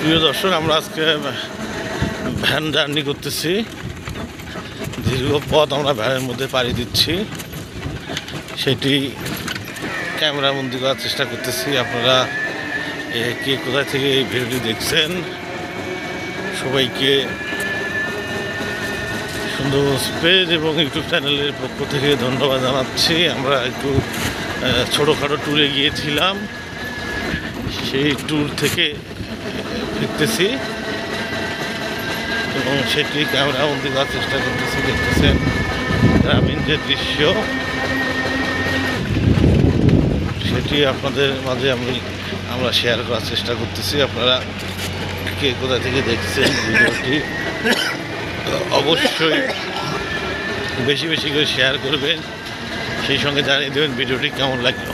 প্রিয় দর্শক, আমরা আজকে ভ্যান জার্নি করতেছি। দীর্ঘ পথ আমরা ভ্যানের মধ্যে পাড়ি দিচ্ছি, সেটি ক্যামেরাবন্দি করার চেষ্টা করতেছি। আপনারা কে কোথায় থেকে এই ভিডিওটি দেখছেন, সবাইকে সুন্দরবন পেজ এবং ইউটিউব চ্যানেলের পক্ষ থেকে ধন্যবাদ জানাচ্ছি। আমরা একটু ছোটোখাটো ট্যুরে গিয়েছিলাম, সেই ট্যুর থেকে ফিরতেছি এবং সেটি ক্যামেরাবন্দি করার চেষ্টা করতেছি। দেখতেছেন গ্রামীণ যে দৃশ্য, সেটি আপনাদের মাঝে আমরা শেয়ার করার চেষ্টা করতেছি। আপনারা কে কোথা থেকে দেখছেন ভিডিওটি অবশ্যই বেশি বেশি করে শেয়ার করবেন, সেই সঙ্গে জানিয়ে দেবেন ভিডিওটি কেমন লাগলো।